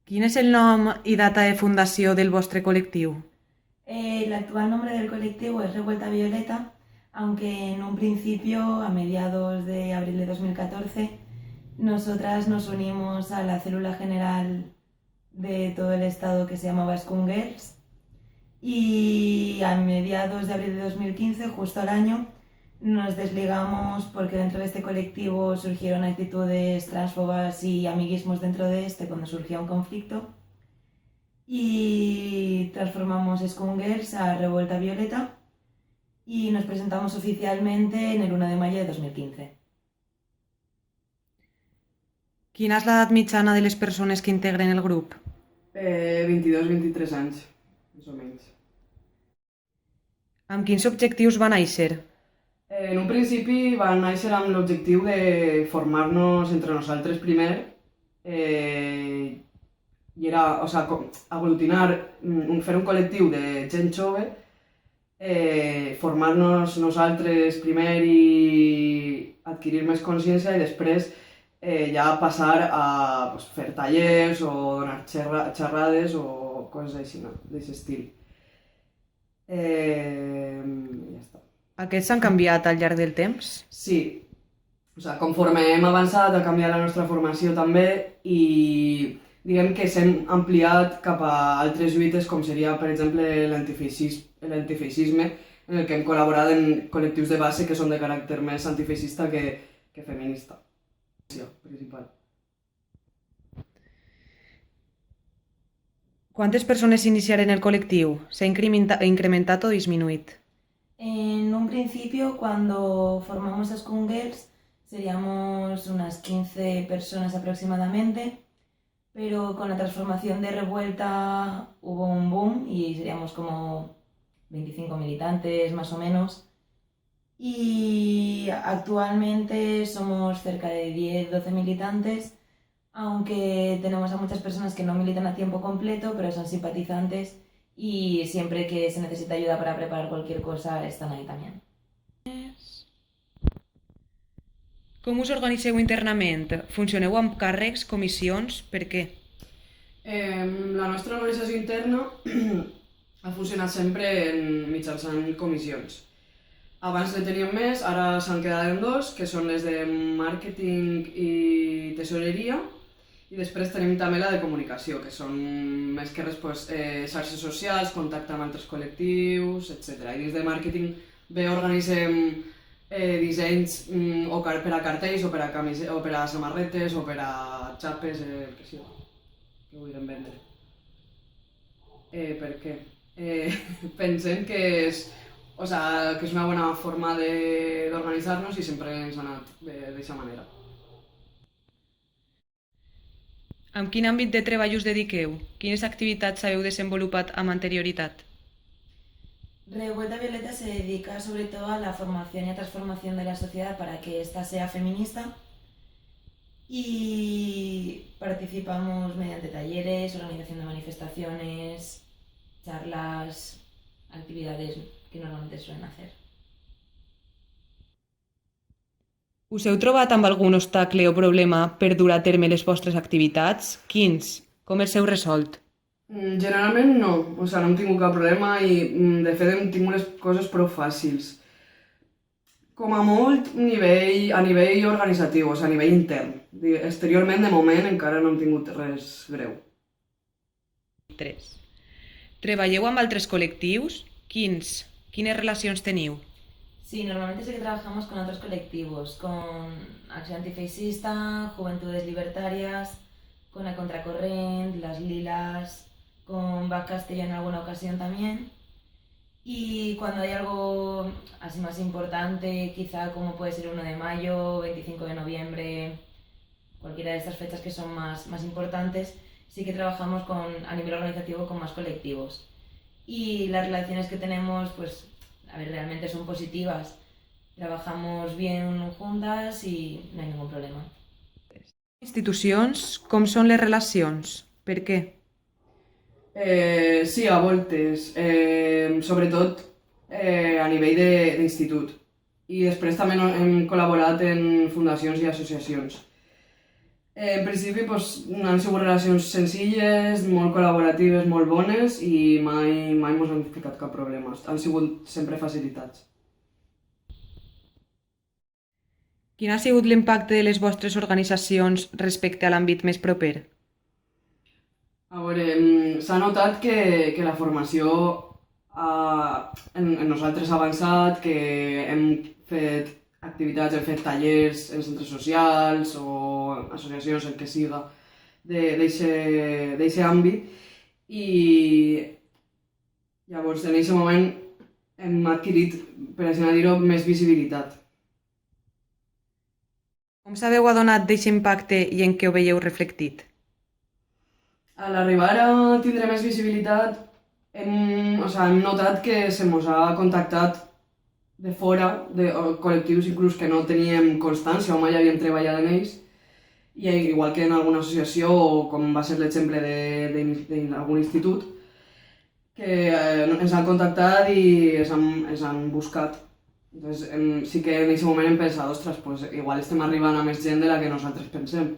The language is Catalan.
Quin és el nom i data de fundació del vostre col·lectiu? El actual nombre del colectivo es Revuelta Violeta, aunque en un principio, a mediados de abril de 2014, nosotras nos unimos a la célula general de todo el estado que se llamaba Skunk Girls y a mediados de abril de 2015, justo al año, nos desligamos porque dentro de este colectivo surgieron actitudes transfobas y amiguismos dentro de este cuando surgía un conflicto y transformamos Skunk Girls a Revuelta Violeta y nos presentamos oficialmente en el 1 de mayo de 2015. Quina és l'edat mitjana de les persones que integren el grup? 22-23 anys, més o menys. Amb quins objectius va néixer? En un principi van néixer amb l'objectiu de formar-nos entre nosaltres primer i era, aglutinar, fer un col·lectiu de gent jove, formar-nos nosaltres primer i adquirir més consciència i després ja passar a fer tallers o donar xerrades o coses així, no? D'aquest estil. Ja està. Aquests s'han canviat al llarg del temps? Sí, conforme hem avançat ha canviat la nostra formació també i diguem que s'hem ampliat cap a altres lluites com seria, per exemple, l'antifeixisme, en el que hem col·laborat en col·lectius de base que són de caràcter més antifeixista que feminista. Principal. ¿Quantes persones iniciaren el col·lectiu? ¿S'ha incrementat o disminuït? En un principio, cuando formamos Skunk Girls, seríamos unas 15 personas aproximadamente, pero con la transformación de Revuelta hubo un boom y seríamos como 25 militantes más o menos. Y actualmente somos cerca de 10-12 militantes, aunque tenemos a muchas personas que no militan a tiempo completo, pero son simpatizantes y siempre que se necesita ayuda para preparar cualquier cosa están ahí también. Com us organitzeu internament? Funcioneu amb càrrecs, comissions? Per què? La nostra organització interna ha funcionat sempre mitjançant comissions. Abans ne teníem més, ara s'han quedat en dos, que són les de màrqueting i tesoreria, i després tenim també la de comunicació, que són més que res xarxes socials, contacte amb altres col·lectius, etc. I dins de màrqueting bé organitzem dissenys per a cartells, o per a samarretes, o per a xapes, que sí, que vulguem vendre. Per què? Pensem que és una bona forma d'organitzar-nos i sempre ens ha anat d'aquesta manera. Amb quin àmbit de treball us dediqueu? Quines activitats haveu desenvolupat amb anterioritat? Revuelta Violeta se dedica sobre todo a la formación y a transformación de la sociedad para que ésta sea feminista y participamos mediante talleres, organización de manifestaciones, charlas, actividades que normalmente suelen hacer. Us heu trobat amb algun obstacle o problema per dur a terme les vostres activitats? Quins? Com els heu resolt? Generalment no, no hem tingut cap problema i de fet hem tingut les coses prou fàcils. Com a molt a nivell organitzatiu, a nivell intern. Exteriorment, de moment, encara no hem tingut res greu. 3. Treballeu amb altres col·lectius? Quins? Quines relacions teniu? Sí, normalmente sí que trabajamos con otros colectivos, con Acción Antifeixista, Juventudes Libertarias, con la Contracorrent, Las Lilas, con Back Castelló en alguna ocasión también. Y cuando hay algo así más importante, quizá como puede ser 1 de mayo, 25 de noviembre, cualquiera de estas fechas que son más importantes, sí que trabajamos a nivel organizativo con más colectivos. Y las relaciones que tenemos, pues, realmente son positivas. Trabajamos bien juntas y no hay ningún problema. Institucions, com són les relacions? Per què? Sí, a voltes, sobretot a nivell d'institut. I després també hem col·laborat en fundacions i associacions. En principi han sigut relacions senzilles, molt col·laboratives, molt bones i mai mos han ficat cap problema. Han sigut sempre facilitats. Quin ha sigut l'impacte de les vostres organitzacions respecte a l'àmbit més proper? A veure, s'ha notat que la formació en nosaltres ha avançat, que hem fet activitats, hem fet tallers en centres socials o associacions, el que siga, d'aquest àmbit. I llavors, en aquest moment, hem adquirit, per així dir-ho, més visibilitat. Com s'haveu adonat d'aquest impacte i en què ho veieu reflectit? A l'arribar a tindre més visibilitat, hem notat que se mos ha contactat de fora, de col·lectius inclús que no teníem constància o mai havíem treballat en ells, i igual que en alguna associació o com va ser l'exemple d'algun institut, que ens han contactat i ens han buscat. Entonces, sí que en aquest moment hem pensat, ostres, pues, igual estem arribant a més gent de la que nosaltres pensem.